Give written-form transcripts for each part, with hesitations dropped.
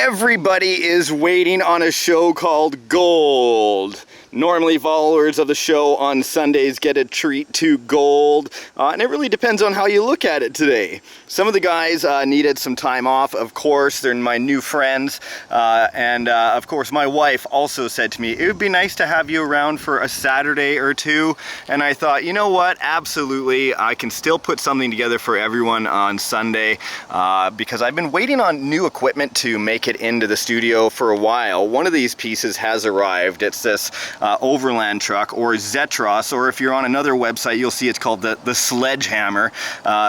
Everybody is waiting on a show called Gold. Normally followers of the show on Sundays get a treat to Gold, and it really depends on how you look at it today. Some of the guys needed some time off, of course. They're my new friends, and of course my wife also said to me, it would be nice to have you around for a Saturday or two, and I thought, you know what, absolutely, I can still put something together for everyone on Sunday, because I've been waiting on new equipment to make it into the studio for a while. One of these pieces has arrived. It's this overland truck, or Zetros, or if you're on another website you'll see it's called the Sledgehammer.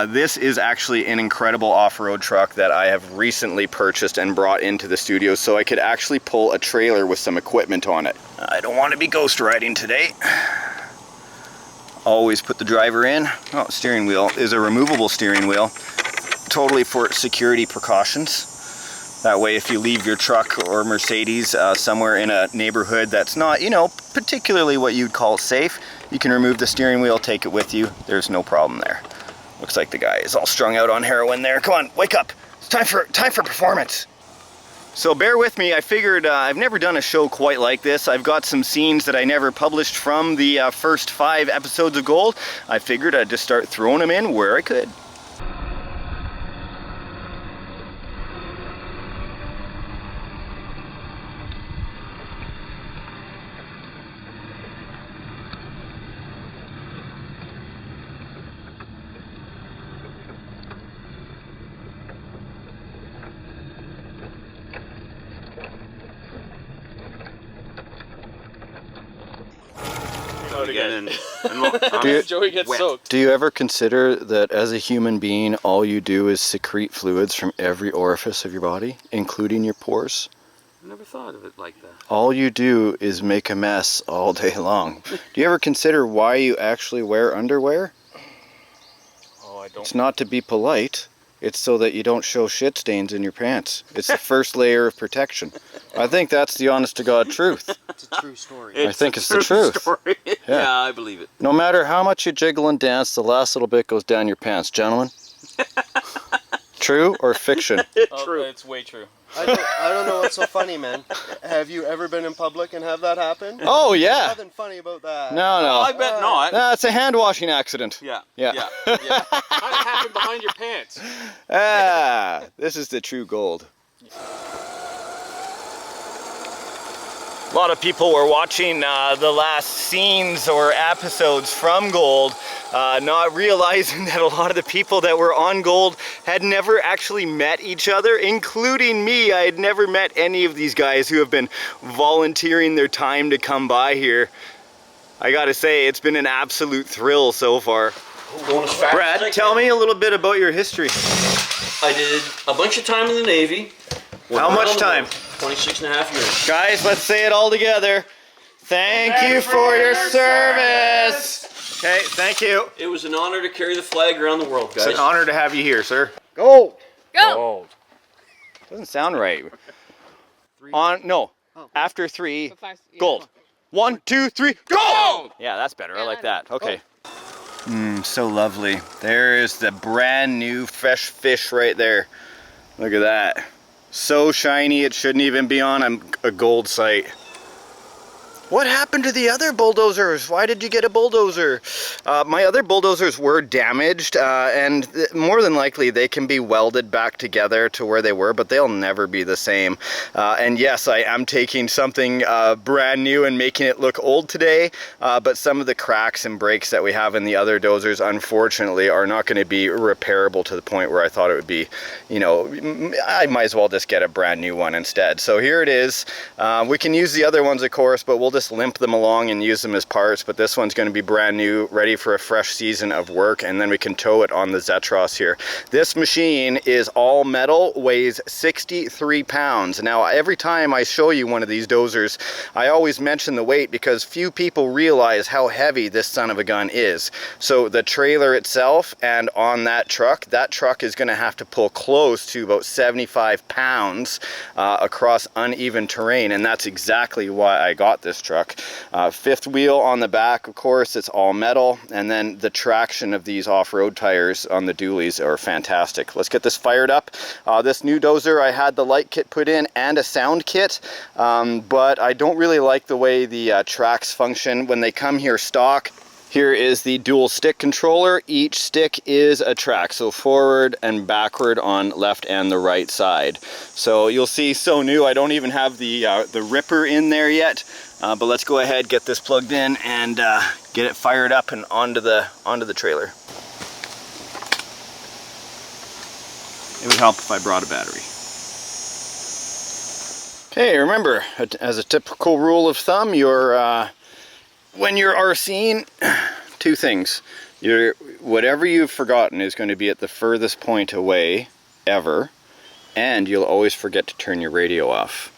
This is actually an incredible off-road truck that I have recently purchased and brought into the studio so I could actually pull a trailer with some equipment on it. I don't want to be ghost riding today. Always put the driver in. Oh, steering wheel is a removable steering wheel, totally for security precautions. That way, if you leave your truck or Mercedes somewhere in a neighborhood that's not, you know, particularly what you'd call safe, you can remove the steering wheel, take it with you. There's no problem there. Looks like the guy is all strung out on heroin there. Come on, wake up. It's time for performance. So bear with me. I figured I've never done a show quite like this. I've got some scenes that I never published from the first 5 episodes of Gold. I figured I'd just start throwing them in where I could. Again, Joey gets soaked. Do you ever consider that as a human being, all you do is secrete fluids from every orifice of your body, including your pores? I never thought of it like that. All you do is make a mess all day long. Do you ever consider why you actually wear underwear? Oh, I don't. It's not to be polite. It's so that you don't show shit stains in your pants. It's the first layer of protection. I think that's the honest to God truth. It's a true story. I think it's the truth. Story. Yeah, I believe it. No matter how much you jiggle and dance, the last little bit goes down your pants, gentlemen. True or fiction? True. It's way true. I don't know what's so funny, man. Have you ever been in public and have that happen? Oh, yeah. Nothing funny about that. No. I bet not. No, it's a hand washing accident. Yeah. Yeah. How did it happen behind your pants? This is the true Gold. A lot of people were watching the last scenes or episodes from Gold, not realizing that a lot of the people that were on Gold had never actually met each other, including me. I had never met any of these guys who have been volunteering their time to come by here. I gotta say, it's been an absolute thrill so far. Brad, tell me a little bit about your history. I did a bunch of time in the Navy. How much time? 26 and a half years. Guys, let's say it all together. Thank you for your service. Okay, thank you. It was an honor to carry the flag around the world, guys. It's an honor to have you here, sir. Gold. Go! Doesn't sound right. After 3, Gold. 1, 2, 3, Gold! Yeah, that's better. I like that. Okay. So lovely. There is the brand new fresh fish right there. Look at that. So shiny, it shouldn't even be on a Gold site. What happened to the other bulldozers? Why did you get a bulldozer? My other bulldozers were damaged, and more than likely they can be welded back together to where they were, but they'll never be the same. And yes, I am taking something brand new and making it look old today, but some of the cracks and breaks that we have in the other dozers, unfortunately, are not going to be repairable to the point where I thought it would be. You know, I might as well just get a brand new one instead. So here it is. We can use the other ones, of course, but we'll just limp them along and use them as parts, but this one's going to be brand new, ready for a fresh season of work, and then we can tow it on the Zetros here. This machine is all metal, weighs 63 pounds. Now, every time I show you one of these dozers, I always mention the weight because few people realize how heavy this son of a gun is. So the trailer itself and on that truck is going to have to pull close to about 75 pounds across uneven terrain, and that's exactly why I got this truck. Fifth wheel on the back, of course, it's all metal, and then the traction of these off-road tires on the dualies are fantastic. Let's get this fired up. This new Dozer, I had the light kit put in and a sound kit, but I don't really like the way the tracks function when they come here stock. Here is the dual stick controller. Each stick is a track, so forward and backward on left and the right side. So you'll see, so new, I don't even have the ripper in there yet, but let's go ahead, get this plugged in and get it fired up and onto the trailer. It would help if I brought a battery. Okay, remember, as a typical rule of thumb, when you're RCing, two things. Whatever you've forgotten is going to be at the furthest point away ever, and you'll always forget to turn your radio off.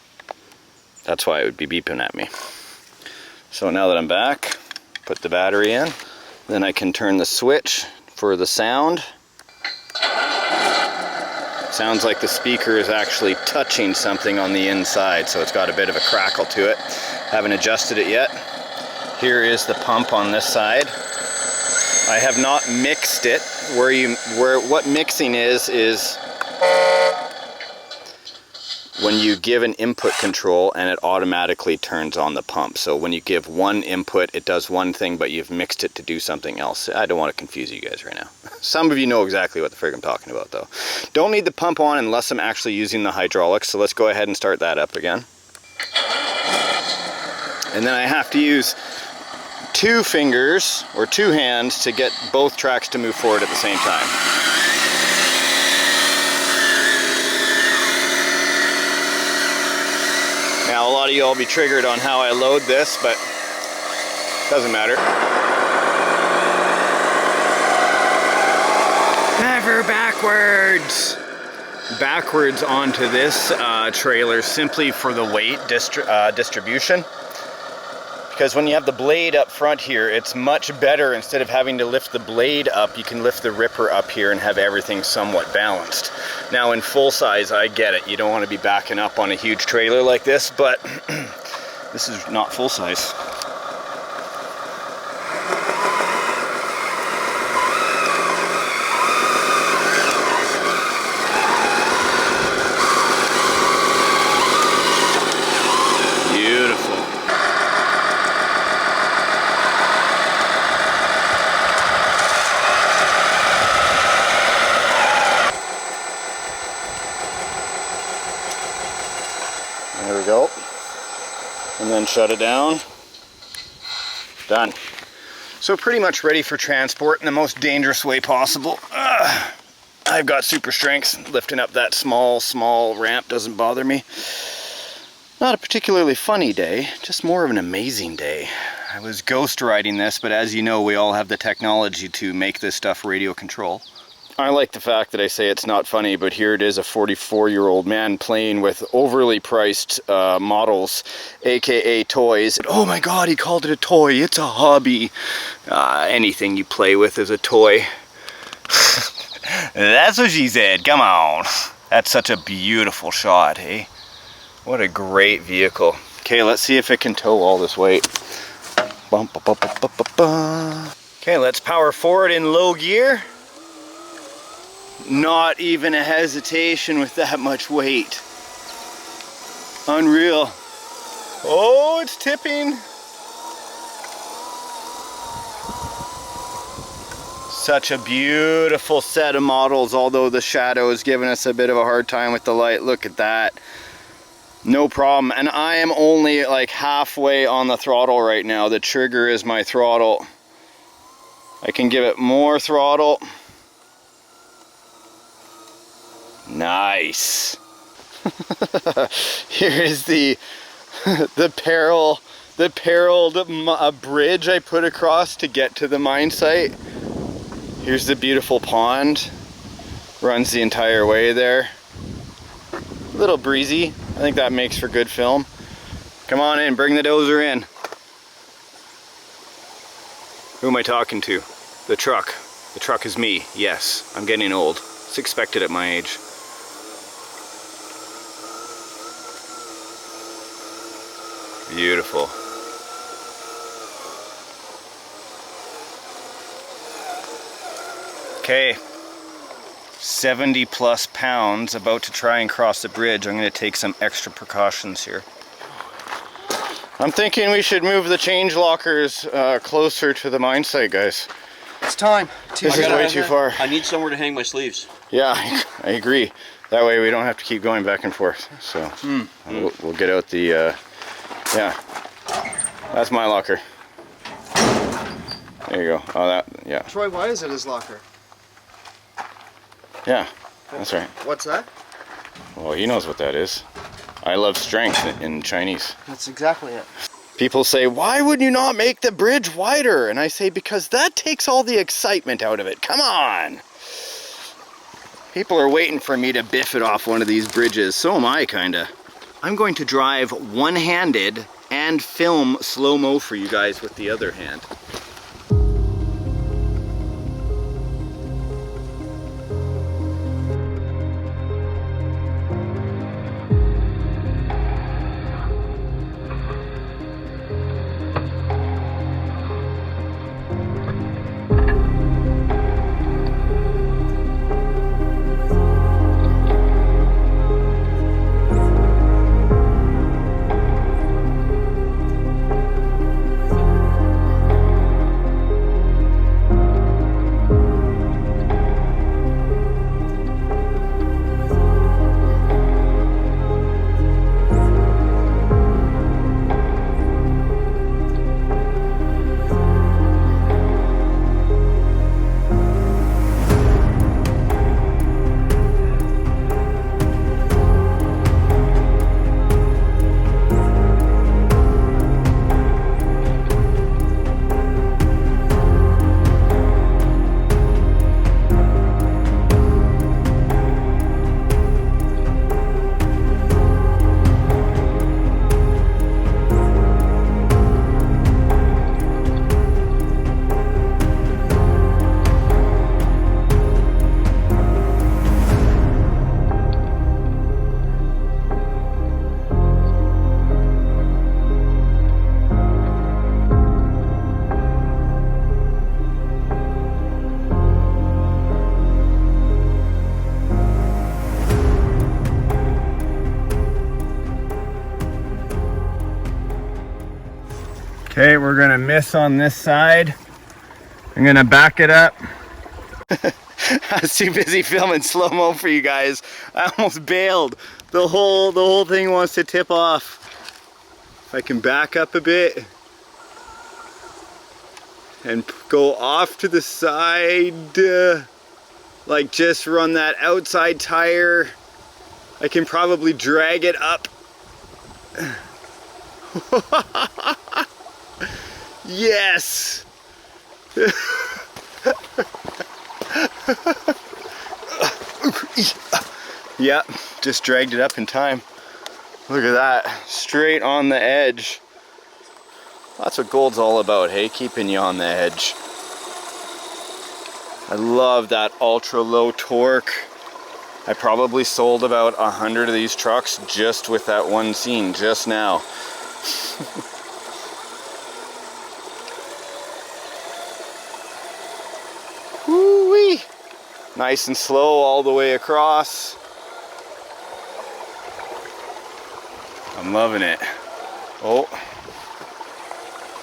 That's why it would be beeping at me. So now that I'm back, put the battery in, then I can turn the switch for the sound. Sounds like the speaker is actually touching something on the inside, so it's got a bit of a crackle to it. Haven't adjusted it yet. Here is the pump on this side. I have not mixed it. What mixing is when you give an input control and it automatically turns on the pump. So when you give one input, it does one thing, but you've mixed it to do something else. I don't want to confuse you guys right now. Some of you know exactly what the frig I'm talking about though. Don't need the pump on unless I'm actually using the hydraulics, so let's go ahead and start that up again. And then I have to use 2 fingers or 2 hands to get both tracks to move forward at the same time. Now a lot of you will be triggered on how I load this, but doesn't matter. Never backwards! Backwards onto this trailer simply for the weight distribution. Because when you have the blade up front here, it's much better. Instead of having to lift the blade up, you can lift the ripper up here and have everything somewhat balanced. Now in full size, I get it. You don't want to be backing up on a huge trailer like this, but this is not full size. There we go. And then shut it down. Done. So pretty much ready for transport in the most dangerous way possible. I've got super strength. Lifting up that small ramp doesn't bother me. Not a particularly funny day, just more of an amazing day. I was ghost riding this, but as you know, we all have the technology to make this stuff radio control. I like the fact that I say it's not funny, but here it is, a 44-year-old man playing with overly priced models, aka toys. Oh my god, he called it a toy. It's a hobby. Anything you play with is a toy. That's what she said. Come on. That's such a beautiful shot, hey? What a great vehicle. Okay, let's see if it can tow all this weight. Okay, let's power forward in low gear. Not even a hesitation with that much weight. Unreal. Oh, it's tipping. Such a beautiful set of models, although the shadow is giving us a bit of a hard time with the light. Look at that. No problem. And I am only like halfway on the throttle right now. The trigger is my throttle. I can give it more throttle. Nice. Here is the periled bridge I put across to get to the mine site. Here's the beautiful pond. Runs the entire way there. A little breezy. I think that makes for good film. Come on in, bring the dozer in. Who am I talking to? The truck. The truck is me. Yes, I'm getting old. It's expected at my age. Beautiful. Okay, 70 plus pounds, about to try and cross the bridge. I'm going to take some extra precautions here. I'm thinking we should move the change lockers closer to the mine site, guys. It's time. This is way too far. I need somewhere to hang my sleeves. Yeah, I agree. That way we don't have to keep going back and forth. So we'll get out the, yeah, that's my locker. There you go. Oh, that, yeah. Troy, why is it his locker? Yeah, that's right. What's that? Well, he knows what that is. I love strength in Chinese. That's exactly it. People say, why would you not make the bridge wider? And I say, because that takes all the excitement out of it. Come on. People are waiting for me to biff it off one of these bridges. So am I, kinda. I'm going to drive one-handed and film slow-mo for you guys with the other hand. Okay, we're gonna miss on this side. I'm gonna back it up. I was too busy filming slow-mo for you guys. I almost bailed. The whole thing wants to tip off. If I can back up a bit and go off to the side, like just run that outside tire, I can probably drag it up. Yes! Yeah, just dragged it up in time. Look at that, straight on the edge. That's what gold's all about, hey? Keeping you on the edge. I love that ultra low torque. I probably sold about 100 of these trucks just with that one scene just now. Woo-wee! Nice and slow all the way across. I'm loving it. Oh.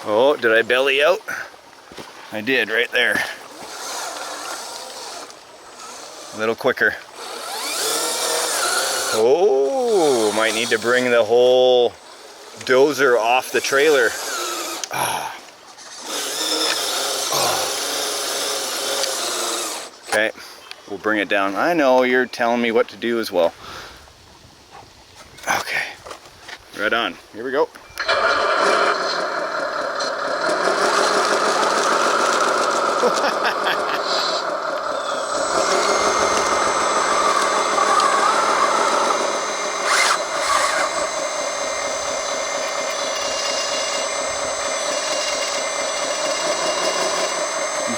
Oh, did I belly out? I did, right there. A little quicker. Oh, might need to bring the whole dozer off the trailer. Ah. Oh. Okay, we'll bring it down. I know you're telling me what to do as well. Okay, right on. Here we go.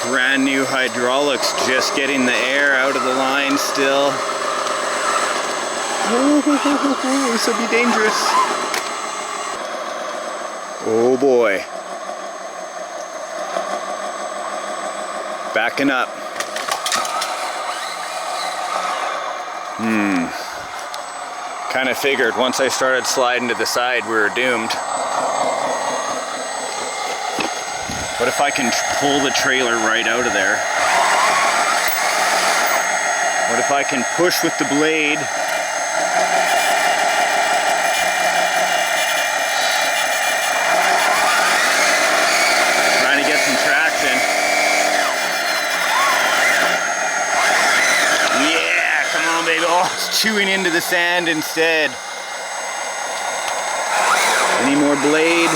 Brand new hydraulics, just getting the air out of the line still. Oh, this will be dangerous. Oh boy. Backing up. Kind of figured once I started sliding to the side, we were doomed. What if I can pull the trailer right out of there? What if I can push with the blade? Trying to get some traction. Yeah, come on, baby. Oh, it's chewing into the sand instead. Any more blade?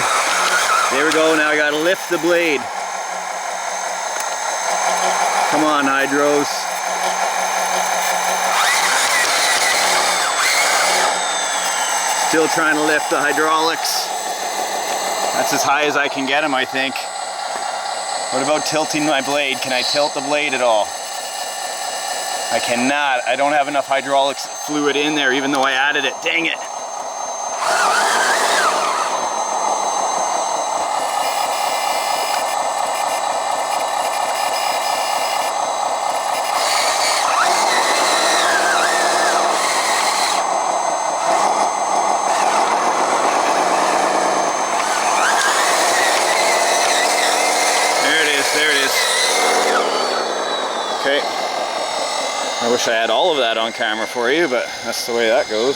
There we go. Now I gotta lift the blade. Come on, hydros. Still trying to lift the hydraulics. That's as high as I can get them, I think. What about tilting my blade? Can I tilt the blade at all? I cannot. I don't have enough hydraulics fluid in there, even though I added it. Dang it. Okay, I wish I had all of that on camera for you, but that's the way that goes.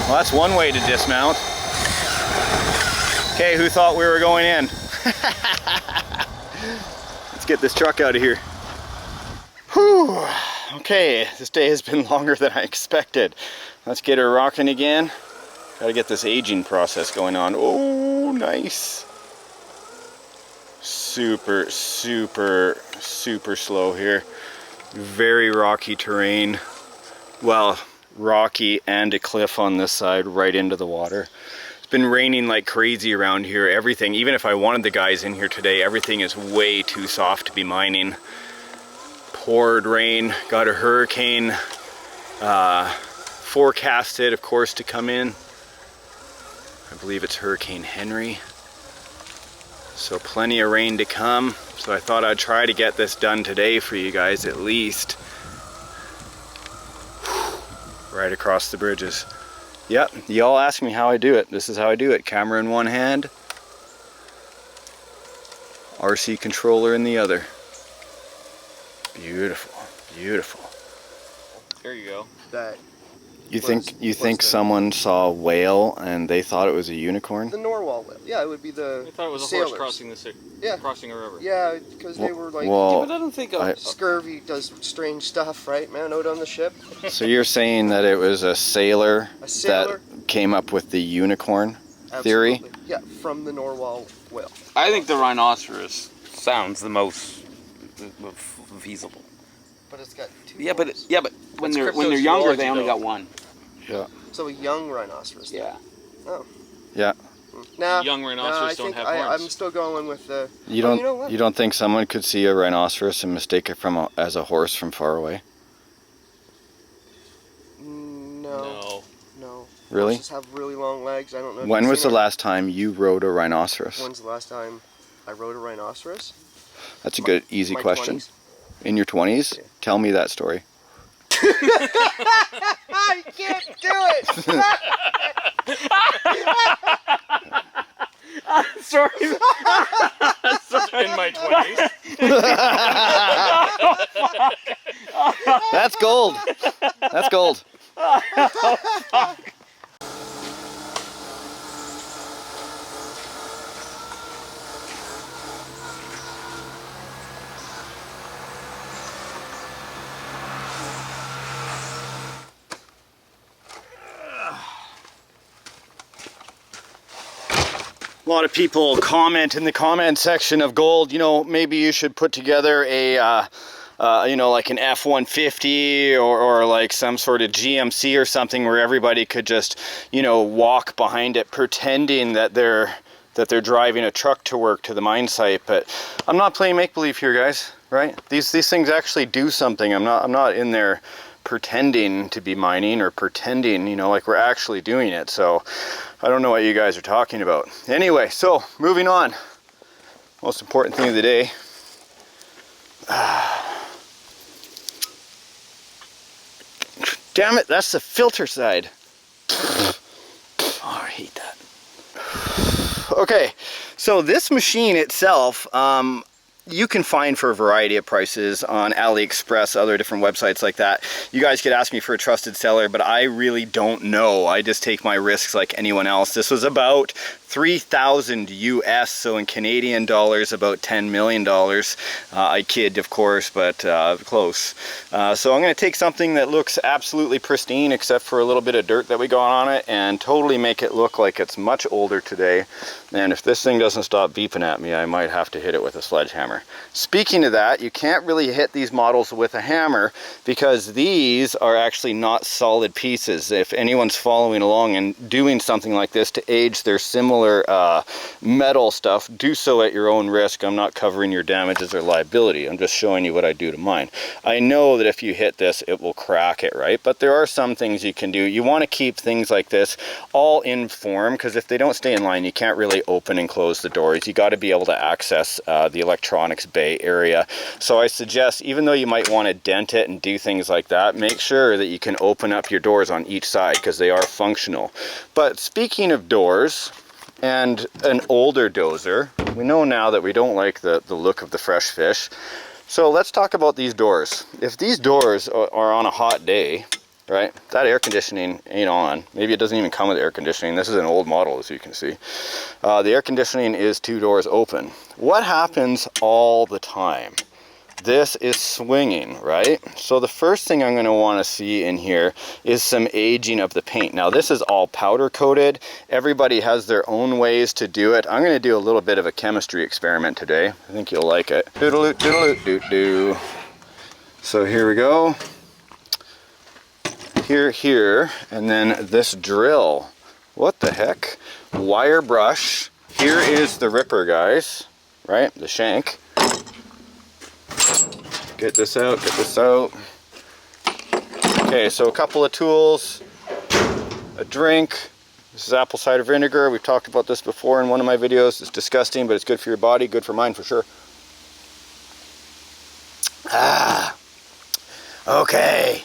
Well, that's one way to dismount. Okay, who thought we were going in? Let's get this truck out of here. Whew. Okay, this day has been longer than I expected. Let's get her rocking again. Gotta get this aging process going on. Oh, nice. Super slow here. Very rocky terrain. Well, rocky and a cliff on this side right into the water. It's been raining like crazy around here. Everything, even if I wanted the guys in here today, everything is way too soft to be mining. Poured rain, got a hurricane forecasted, of course, to come in. I believe it's Hurricane Henry. So plenty of rain to come. So I thought I'd try to get this done today for you guys at least. Right across the bridges. Yep, y'all ask me how I do it. This is how I do it. Camera in one hand, RC controller in the other. Beautiful, beautiful. There you go. That You think someone saw a whale and they thought it was a unicorn? the narwhal whale. Yeah, it would be the I thought it was a sailors. horse crossing the Yeah. crossing a river. Yeah, because they were like, Well, But I don't think scurvy does strange stuff, right, man, out on the ship. so you're saying that it was a sailor, A sailor? that came up with the unicorn theory? Absolutely. Yeah, from the narwhal whale. I think the rhinoceros sounds the most feasible. But it's got two Yeah, but holes. when It's they're younger, they cryptozoology, only though. got one. Yeah. So a young rhinoceros. then. Yeah. Oh. Yeah. Nah, Young rhinoceros don't have horns. I'm still going with the. You Oh, don't you know what? you don't think someone could see a rhinoceros and mistake it as a horse from far away? No. No. Really? Horses have really long legs. I don't know. if When you've was the seen it. last time you rode a rhinoceros? When's the last time I rode a rhinoceros? That's a good, easy My question. 20s. In your 20s? Yeah. Tell me that story. I can't do it. Sorry. In my 20s. That's gold. That's gold. A lot of people comment in the comment section of Gold, you know, maybe you should put together a, you know, like an F-150 or like some sort of GMC or something where everybody could just, you know, walk behind it pretending that they're driving a truck to work to the mine site. But I'm not playing make-believe here, guys, right? These things actually do something. I'm not in there pretending to be mining or pretending, you know, like we're actually doing it. So I don't know what you guys are talking about. Anyway, so moving on. Most important thing of the day. Damn it, that's the filter side. Oh, I hate that. Okay, so this machine itself, you can find for a variety of prices on AliExpress, other different websites like that. You guys could ask me for a trusted seller, but I really don't know. I just take my risks like anyone else. This was about 3,000 US, so in Canadian dollars, about $10 million. I kid, of course, but close. So I'm going to take something that looks absolutely pristine, except for a little bit of dirt that we got on it, and totally make it look like it's much older today. And if this thing doesn't stop beeping at me, I might have to hit it with a sledgehammer. Speaking of that, you can't really hit these models with a hammer because these are actually not solid pieces. If anyone's following along and doing something like this to age their similar metal stuff, do so at your own risk. I'm not covering your damages or liability. I'm just showing you what I do to mine. I know that if you hit this, it will crack it, right? But there are some things you can do. You want to keep things like this all in form, because if they don't stay in line, you can't really open and close the doors. You got to be able to access the electronics bay area. So I suggest, even though you might want to dent it and do things like that, make sure that you can open up your doors on each side, because they are functional. But speaking of doors, and an older dozer, we know now that we don't like the look of the fresh fish. So let's talk about these doors. If these doors are on a hot day, right, that air conditioning ain't on. Maybe it doesn't even come with air conditioning. This is an old model, as you can see. The air conditioning is 2 doors open. What happens all the time? This is swinging, right? So the first thing I'm going to want to see in here is some aging of the paint. Now this is all powder coated. Everybody has their own ways to do it. I'm going to do a little bit of a chemistry experiment today. I think you'll like it. Doodle-oot, doodle-oot, doot-doo. So here we go. Here, and then this drill. What the heck? Wire brush. Here is the ripper, guys, right? The shank. Get this out, get this out. Okay, so a couple of tools, a drink. This is apple cider vinegar. We've talked about this before in one of my videos. It's disgusting, but it's good for your body, good for mine for sure. Okay.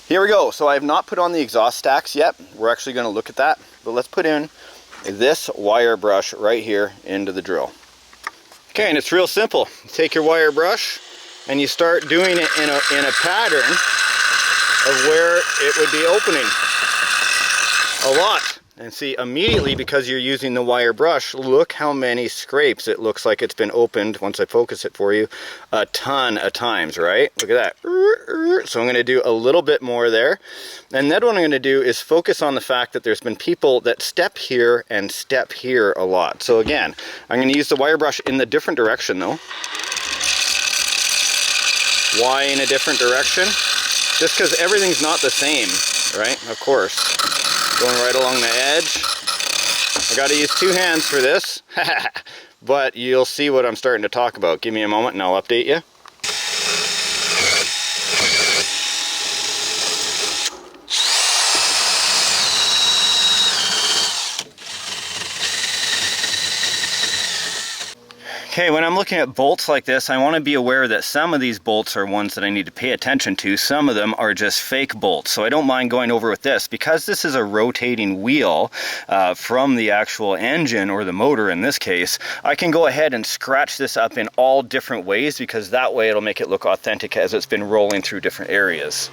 Here we go. So I have not put on the exhaust stacks yet. We're actually going to look at that, but let's put in this wire brush right here into the drill. Okay, and it's real simple. You take your wire brush and you start doing it in a pattern of where it would be opening a lot. And see, immediately, because you're using the wire brush, look how many scrapes it looks like it's been opened, once I focus it for you, a ton of times, right? Look at that. So I'm going to do a little bit more there. And then what I'm going to do is focus on the fact that there's been people that step here and step here a lot. So again, I'm going to use the wire brush in the different direction though. Why in a different direction? Just because everything's not the same, right? Of course. Going right along the edge. I got to use 2 hands for this, but you'll see what I'm starting to talk about. Give me a moment and I'll update you. Okay, when I'm looking at bolts like this, I want to be aware that some of these bolts are ones that I need to pay attention to. Some of them are just fake bolts, so I don't mind going over with this. Because this is a rotating wheel from the actual engine, or the motor in this case, I can go ahead and scratch this up in all different ways, because that way it'll make it look authentic as it's been rolling through different areas.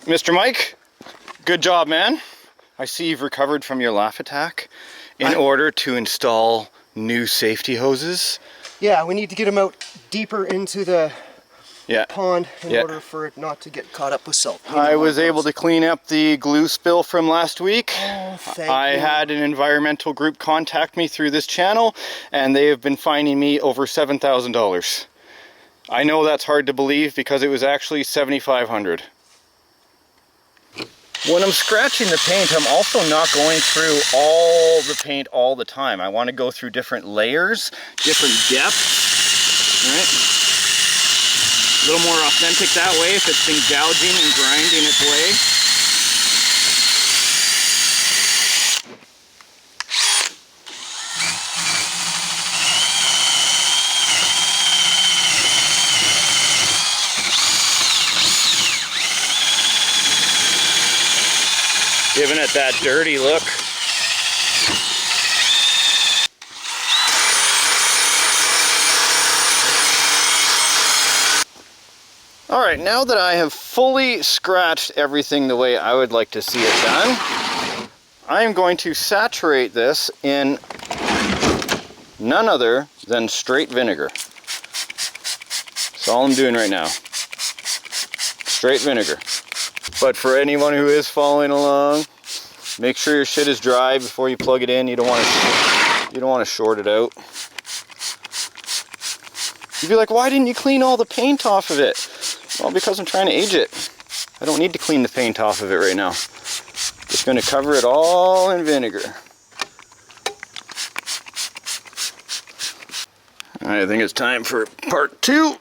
Mr. Mike, good job, man. I see you've recovered from your laugh attack in order to install new safety hoses. Yeah, we need to get them out deeper into the pond in order for it not to get caught up with salt. I was able to clean up the glue spill from last week. Oh, thank I you. had an environmental group contact me through this channel, and they have been fining me over $7,000. I know that's hard to believe because it was actually $7,500. When I'm scratching the paint, I'm also not going through all the paint all the time. I want to go through different layers, different depths, right? A little more authentic that way if it's been gouging and grinding its way. Giving it that dirty look. All right, now that I have fully scratched everything the way I would like to see it done, I'm going to saturate this in none other than straight vinegar. That's all I'm doing right now. Straight vinegar. But for anyone who is following along, make sure your shit is dry before you plug it in. You don't want to short it out. You'd be like, why didn't you clean all the paint off of it? Well, because I'm trying to age it. I don't need to clean the paint off of it right now. Just going to cover it all in vinegar. I think it's time for part 2.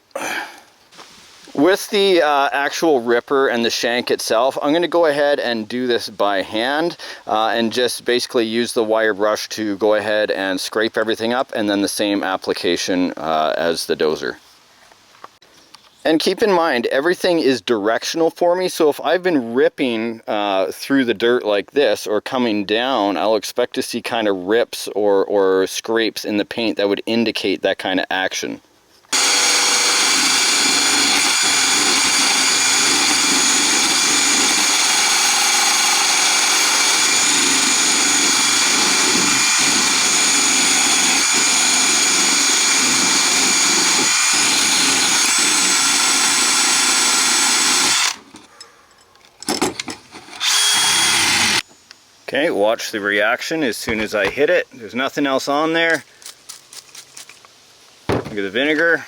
With the actual ripper and the shank itself, I'm going to go ahead and do this by hand and just basically use the wire brush to go ahead and scrape everything up, and then the same application as the dozer. And keep in mind, everything is directional for me, so if I've been ripping through the dirt like this or coming down, I'll expect to see kind of rips or scrapes in the paint that would indicate that kind of action. Okay, watch the reaction as soon as I hit it. There's nothing else on there. Look at the vinegar.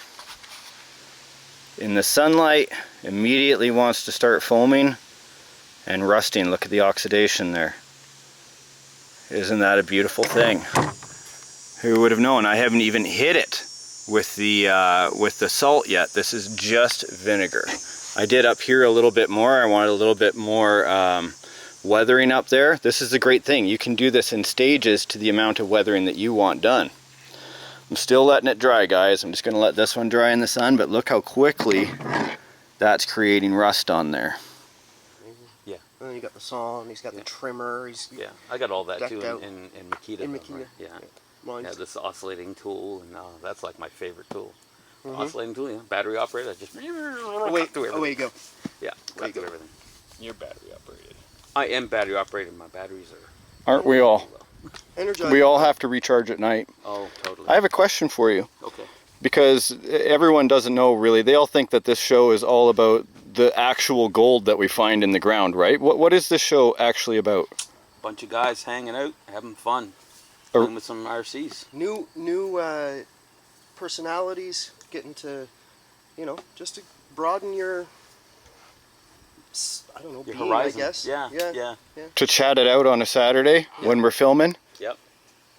In the sunlight, immediately wants to start foaming and rusting. Look at the oxidation there. Isn't that a beautiful thing? Who would have known? I haven't even hit it with the salt yet. This is just vinegar. I did up here a little bit more. I wanted a little bit more weathering up there. This is a great thing. You can do this in stages to the amount of weathering that you want done. I'm still letting it dry, guys. I'm just going to let this one dry in the sun, but look how quickly that's creating rust on there. Yeah. And then you got the saw, and he's got the trimmer. Yeah, I got all that too out. in Makita. In Makita. Yeah. Mine's Yeah, this oscillating tool, and that's like my favorite tool. Mm-hmm. Oscillating tool, yeah. Battery operated. I just away you go. Yeah, right through everything. You're battery operated. I am battery operated. My batteries are. Aren't we all? Energized. We all have to recharge at night. Oh, totally. I have a question for you. Okay. Because everyone doesn't know really. They all think that this show is all about the actual gold that we find in the ground, right? What is this show actually about? Bunch of guys hanging out, having fun, playing with some RCs. New personalities, getting to, just to broaden your, I don't know, Your being, horizon. I guess. Yeah. To chat it out on a Saturday when we're filming? Yep.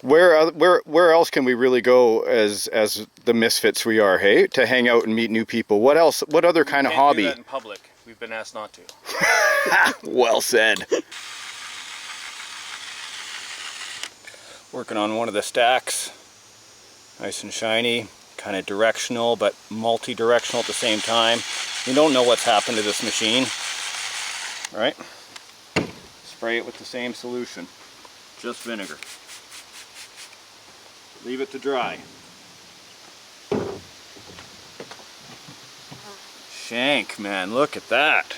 Where else can we really go as the misfits we are, hey? To hang out and meet new people. What else? What other kind of hobby? Can't do that in public. We've been asked not to. Well said. Working on one of the stacks. Nice and shiny. Kind of directional, but multi-directional at the same time. You don't know what's happened to this machine. Right? Spray it with the same solution. Just vinegar. Leave it to dry. Shank, man, look at that.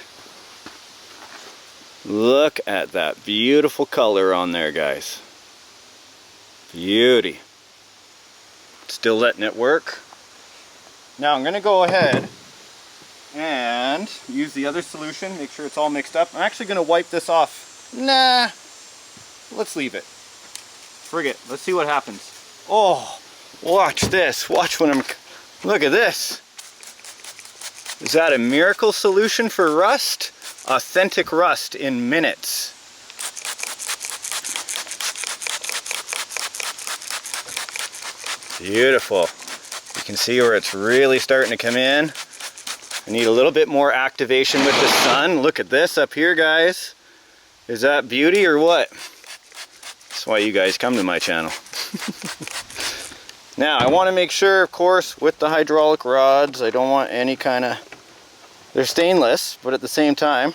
Look at that beautiful color on there, guys. Beauty. Still letting it work. Now I'm going to go ahead and use the other solution, make sure it's all mixed up. I'm actually going to wipe this off. Nah, let's leave it. Frig it. Let's see what happens. Oh, watch this. Watch when I'm... Look at this. Is that a miracle solution for rust? Authentic rust in minutes. Beautiful. You can see where it's really starting to come in. I need a little bit more activation with the sun. Look at this up here, guys. Is that beauty or what? That's why you guys come to my channel. Now, I want to make sure, of course, with the hydraulic rods, I don't want any kind of... They're stainless, but at the same time,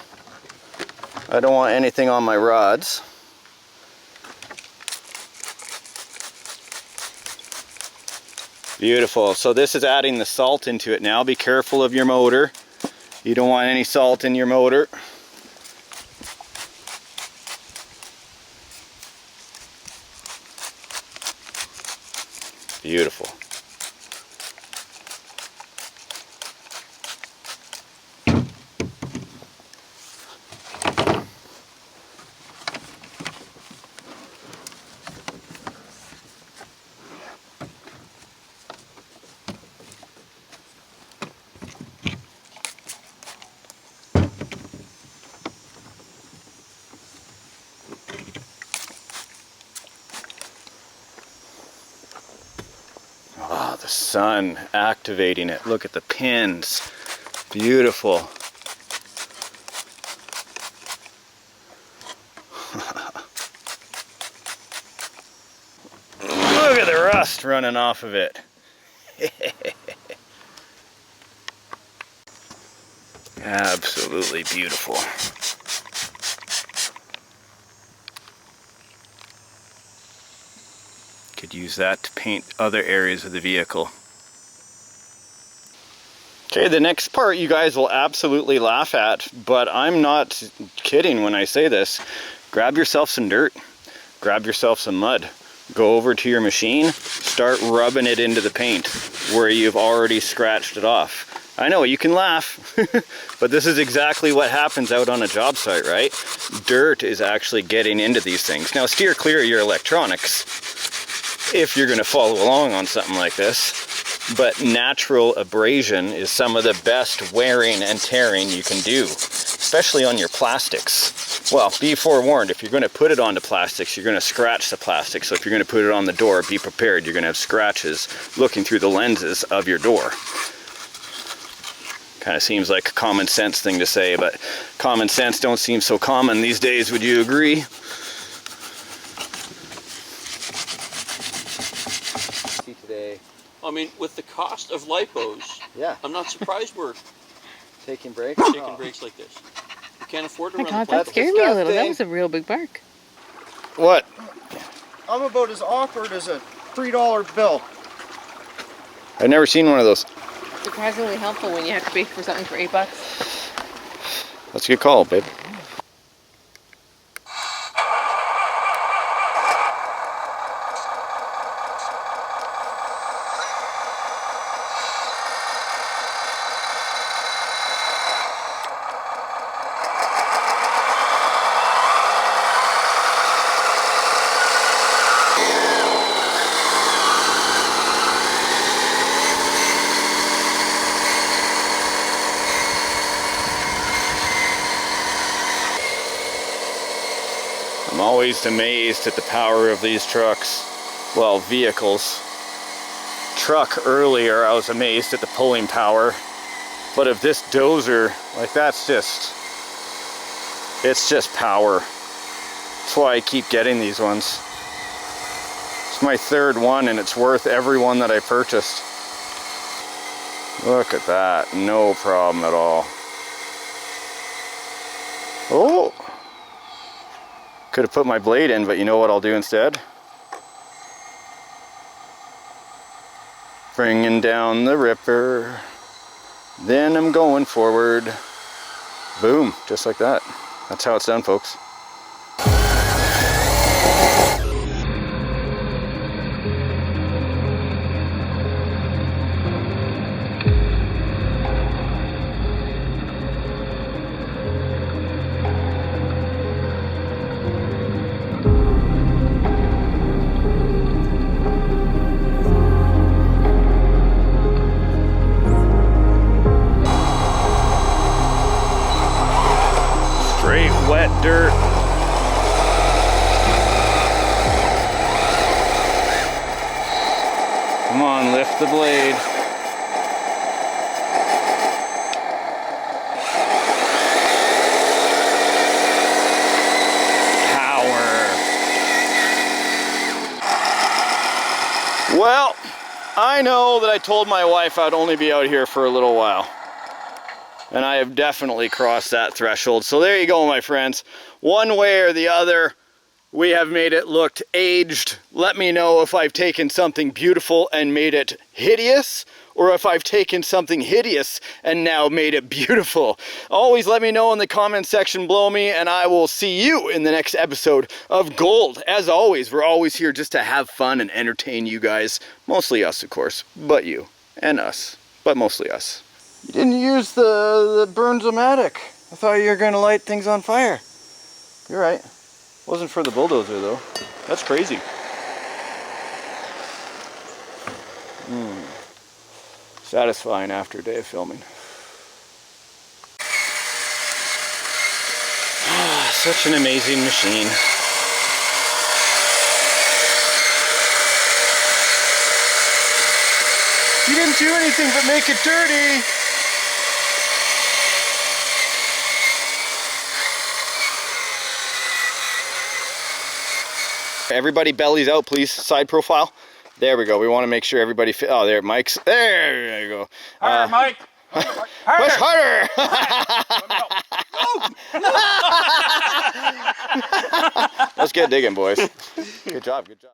I don't want anything on my rods. Beautiful. So this is adding the salt into it now. Be careful of your motor. You don't want any salt in your motor. Beautiful. Oh, the sun activating it. Look at the pins. Beautiful. Look at the rust running off of it. Absolutely beautiful. Could use that to paint other areas of the vehicle. Okay, the next part you guys will absolutely laugh at, but I'm not kidding when I say this. Grab yourself some dirt, grab yourself some mud, go over to your machine, start rubbing it into the paint where you've already scratched it off. I know, you can laugh, but this is exactly what happens out on a job site, right? Dirt is actually getting into these things. Now steer clear of your electronics if you're going to follow along on something like this. But natural abrasion is some of the best wearing and tearing you can do, especially on your plastics. Well, be forewarned, if you're going to put it onto plastics, you're going to scratch the plastic. So if you're going to put it on the door, be prepared. You're going to have scratches looking through the lenses of your door. Kind of seems like a common sense thing to say, but common sense don't seem so common these days. Would you agree? Today. I mean, with the cost of lipos, yeah, I'm not surprised we're taking breaks. Taking breaks like this. We can't afford to Oh run my the God, plant. that scared me a little. That was a real big bark. What? I'm about as awkward as a $3 bill. I've never seen one of those. Surprisingly helpful when you have to pay for something for $8. That's a good call, babe. I'm always amazed at the power of these trucks. Well, vehicles. Truck earlier, I was amazed at the pulling power. But of this dozer, like it's just power. That's why I keep getting these ones. It's my third one and it's worth every one that I purchased. Look at that, no problem at all. Oh! Could have put my blade in, but you know what I'll do instead? Bringing down the ripper. Then I'm going forward. Boom, just like that. That's how it's done, folks. Wet dirt. Come on, lift the blade. Well, I know that I told my wife I'd only be out here for a little while. And I have definitely crossed that threshold. So there you go, my friends. One way or the other, we have made it look aged. Let me know if I've taken something beautiful and made it hideous, or if I've taken something hideous and now made it beautiful. Always let me know in the comment section below me, and I will see you in the next episode of Gold. As always, we're always here just to have fun and entertain you guys. Mostly us, of course, but you and us, but mostly us. You didn't use the Burns-O-Matic. I thought you were gonna light things on fire. You're right. Wasn't for the bulldozer though. That's crazy. Satisfying after a day of filming. Such an amazing machine. You didn't do anything but make it dirty. Everybody bellies out, please. Side profile. There we go. We want to make sure everybody fit. Oh, there, Mike's. There you go. Harder, Mike. Push harder. Let's get digging, boys. Good job. Good job.